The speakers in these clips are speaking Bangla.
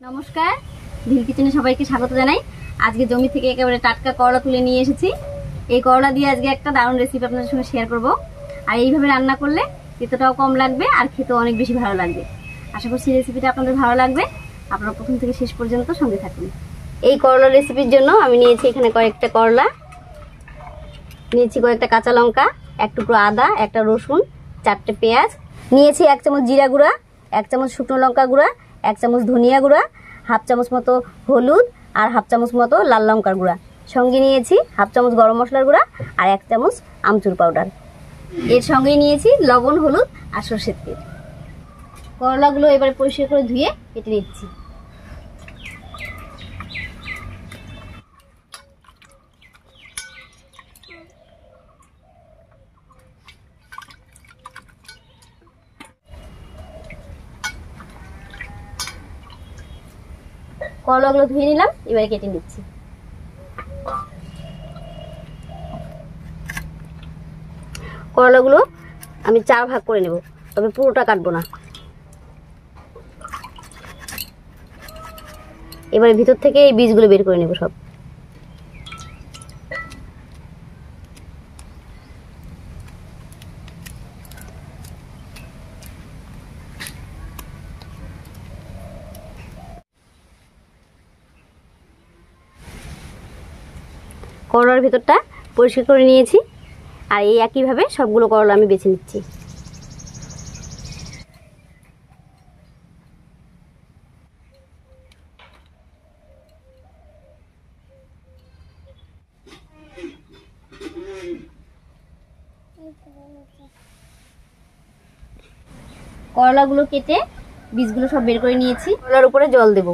নমস্কার, ভিল কিচেনে সবাইকে স্বাগত জানাই। আজকে জমি থেকে একেবারে টাটকা করলা তুলে নিয়ে এসেছি। এই করলা দিয়ে আজকে একটা দারুণ রেসিপি আপনাদের সঙ্গে শেয়ার করব। আর এইভাবে রান্না করলে তেতোটাও কম লাগবে আর খেতেও অনেক বেশি ভালো লাগবে। আশা করছি রেসিপিটা আপনাদের ভালো লাগবে। আপনারা প্রথম থেকে শেষ পর্যন্ত সঙ্গে থাকুন। এই করলা রেসিপির জন্য আমি নিয়েছি এখানে কয়েকটা করলা, নিয়েছি কয়েকটা কাঁচা লঙ্কা, এক টুকরো আদা, একটা রসুন, 4টে পেঁয়াজ, নিয়েছি 1 চামচ জিরা গুঁড়া, 1 চামচ শুকনো লঙ্কা গুঁড়া, 1 চামচ ধনিয়া গুঁড়া, হাফ চামচ মতো হলুদ আর হাফ চামচ মতো লাল লঙ্কার গুঁড়া। সঙ্গে নিয়েছি হাফ চামচ গরম মশলার গুঁড়া আর 1 চামচ আমচুর পাউডার। এর সঙ্গে নিয়েছি লবণ, হলুদ আর সরষের তেল। করলাগুলো এবারে পরিষ্কার করে ধুয়ে কেটে নিচ্ছি। করলাগুলো ধুয়ে নিলাম, এবারে কেটে নিচ্ছি। করলাগুলো আমি 4 ভাগ করে নেব, তবে পুরোটা কাটবো না। এবারে ভিতর থেকে এই বীজগুলো বের করে নেব সব। করলার ভিতরটা পরিষ্কার করে নিয়েছি, আর এই একইভাবে সবগুলো করলা আমি বেছে নিচ্ছি। করলাগুলো কেটে বীজগুলো সব বের করে নিয়েছি। করলার উপরে জল দেব।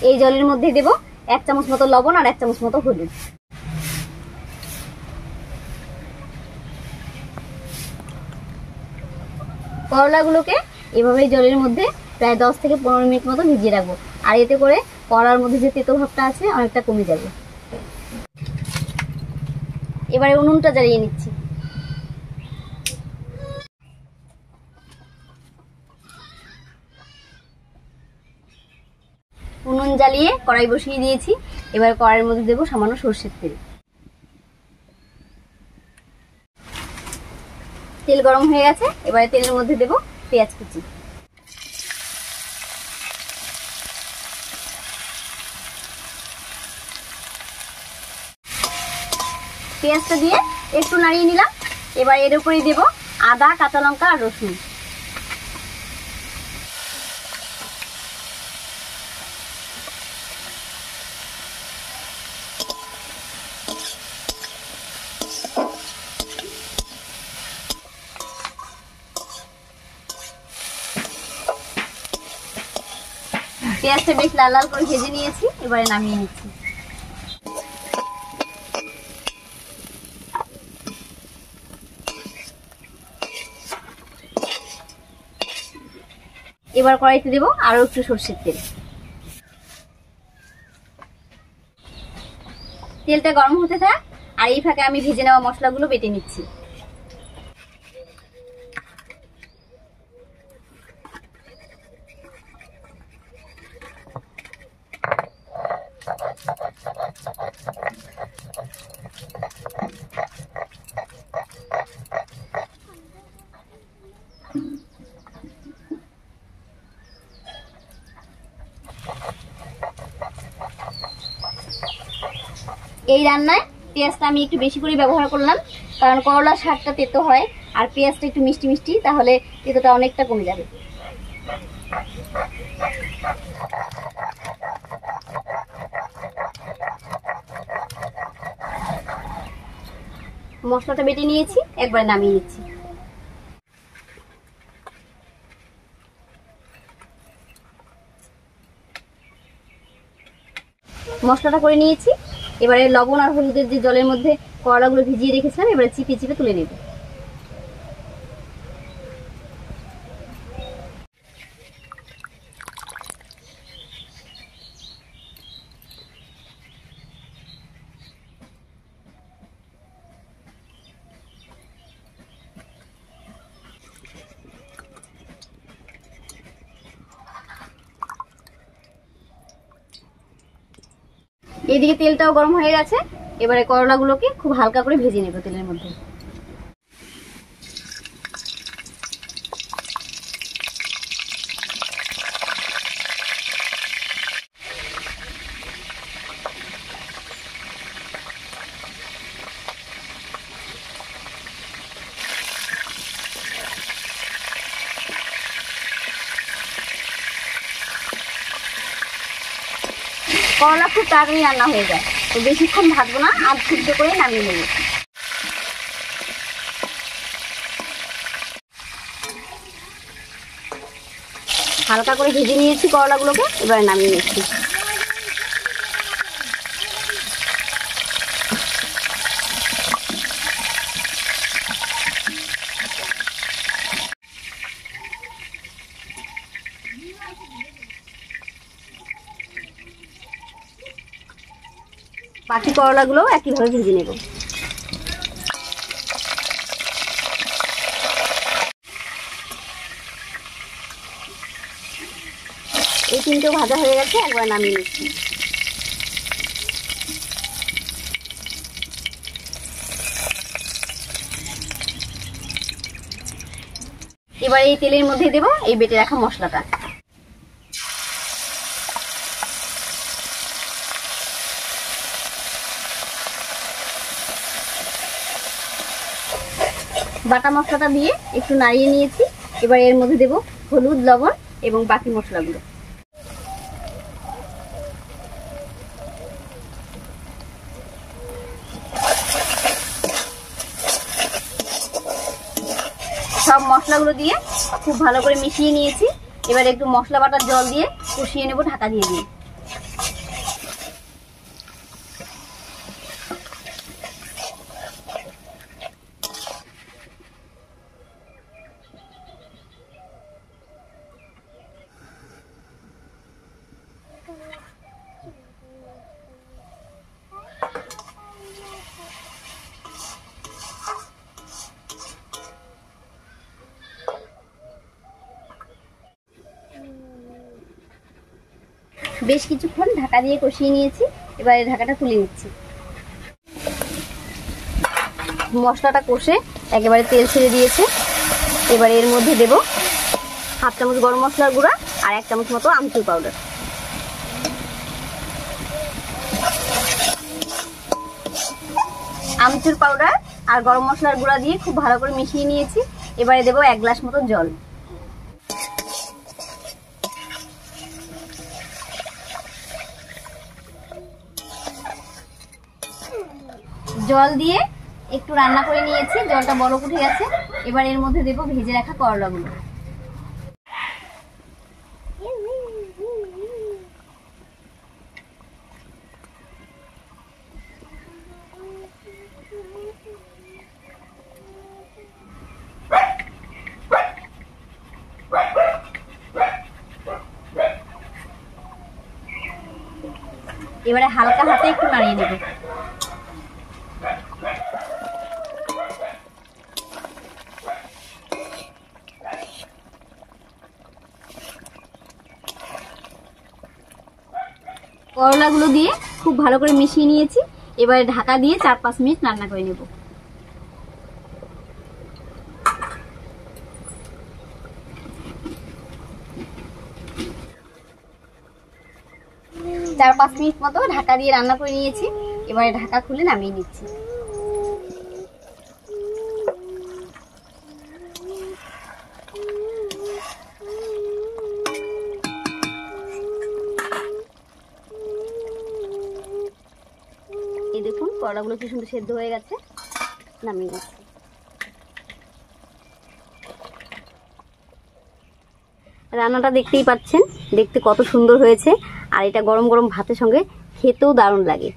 এই জলের মধ্যে দেব 1 চামচ মতো লবণ আর 1 চামচ মতো হলুদ। করলাগুলোকে এভাবেই জলের মধ্যে প্রায় 10 থেকে 15 মিনিট মতো ভিজিয়ে রাখবো। আর এতে করে করলার মধ্যে যে তেতো ভাবটা আছে অনেকটা কমে যাবে। এবারে উনুনটা জ্বালিয়ে নিচ্ছি। উনুন জ্বালিয়ে কড়াই বসিয়ে দিয়েছি। এবার কড়াইয়ের মধ্যে দেবো সামান্য সরষের তেল। তেল গরম হয়ে গেছে, এবারে তেলের মধ্যে দেবো পেঁয়াজ কুচি। পেঁয়াজটা দিয়ে একটু নাড়িয়ে নিলাম। এবার এর উপরেই দেবো আদা, কাঁচা লঙ্কা আর রসুন। পেঁয়াজটা বেশ লাল লাল করে ভেজে নিয়েছি, এবারে নামিয়ে নিচ্ছি। এবার কড়াইতে দেবো আরো একটু সরষের তেল। তেলটা গরম হতে থাক, আর এই ফাঁকে আমি ভেজে নেওয়া মশলাগুলো বেটে নিচ্ছি। এই রান্নায় পেঁয়াজটা আমি একটু বেশি করে ব্যবহার করলাম, কারণ করলার স্বাদটা তেতো হয় আর পেঁয়াজটা একটু মিষ্টি মিষ্টি, তাহলে তেতোটা অনেকটা কমে যাবে। মশলাটা বেটে নিয়েছি, একবার নামিয়ে নিচ্ছি। মশলাটা করে নিয়েছি, এবারে লবণ আর হলুদের যে জলের মধ্যে করলাগুলো ভিজিয়ে রেখেছিলাম, এবারে চিপে চিপে তুলে নেব। এইদিকে তেলটাও গরম হয়ে গেছে, এবারে করলাগুলোকে খুব হালকা করে ভেজে নেব তেলের মধ্যে। করলা খুব তাড়াতাড়ি রান্না হয়ে যায়, তো বেশিক্ষণ ভাজবো না, আর সিদ্ধ করে নামিয়ে নেব। হালকা করে ভেজে নিয়েছি করলাগুলোকে, এবারে নামিয়ে নিচ্ছি। বাকি করলাগুলো একইভাবে ভেজে নেব। এই তিনটেও ভাজা হয়ে গেছে, একবার নামিয়ে নিচ্ছি। এবার এই তেলের মধ্যে দেব এই বেটে রাখা মশলাটা। বাটা মশলাটা দিয়ে একটু নাড়িয়ে নিয়েছি, এবার এর মধ্যে দেব হলুদ, লবণ এবং বাকি মশলাগুলো। সব মশলাগুলো দিয়ে খুব ভালো করে মিশিয়ে নিয়েছি, এবার একটু মশলা বাটার জল দিয়ে কষিয়ে নেব ঢাকা দিয়ে দিয়ে। বেশ কিছুক্ষণ ঢাকা দিয়ে কষিয়ে নিয়েছি, এবার এই ঢাকাটা তুলে নিচ্ছি। মশলাটা কষে একেবারে তেল ছেড়ে দিয়েছে, এবার এর মধ্যে দেব হাফ চামচ গরম মশলার গুঁড়া আর 1 চামচ মতো আমচুর পাউডার। আমচুর পাউডার আর গরম মশলার গুঁড়া দিয়ে খুব ভালো করে মিশিয়ে নিয়েছি, এবারে দেব 1 গ্লাস মতো জল। জল দিয়ে একটু রান্না করে নিয়েছি, জলটা বলক উঠে গেছে, এবার এর মধ্যে দেব ভেজে রাখা করলাগুলো। এবারে হালকা হাতে একটু নাড়িয়ে নেব। করলাগুলো দিয়ে খুব ভালো করে মিশিয়ে নিয়েছি, এবারে ঢাকা দিয়ে 4-5 মিনিট রান্না করে নেব। চার 5 মিনিট মতো ঢাকা দিয়ে রান্না করে নিয়েছি, এবারে ঢাকা খুলে নামিয়ে নিচ্ছি। এই দেখুন করলাগুলো কি সুন্দর সেদ্ধ হয়ে গেছে, নামিয়ে নিচ্ছি। রান্নাটা দেখতেই পাচ্ছেন, দেখতে কত সুন্দর হয়েছে, আর এটা গরম গরম ভাতের সঙ্গে খেতেও দারুণ লাগে।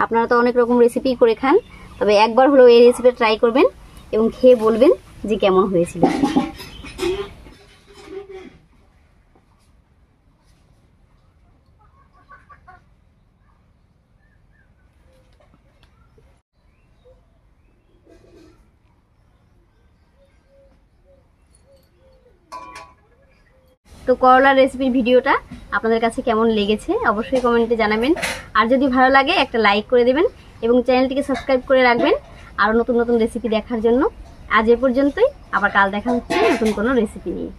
আপনারা তো অনেক রকম রেসিপি করে খান, তবে একবার হলেও এই রেসিপিটা ট্রাই করবেন এবং খেয়ে বলবেন যে কেমন হয়েছিল। তো তো করলার রেসিপির ভিডিওটা আপনাদের কাছে কেমন লেগেছে অবশ্যই কমেন্টে জানাবেন। আর যদি ভালো লাগে একটা লাইক করে দেবেন এবং চ্যানেলটিকে সাবস্ক্রাইব করে রাখবেন আরও নতুন নতুন রেসিপি দেখার জন্য। আজ এ পর্যন্তই, আবার কাল দেখা হচ্ছে নতুন কোনো রেসিপি নিয়ে।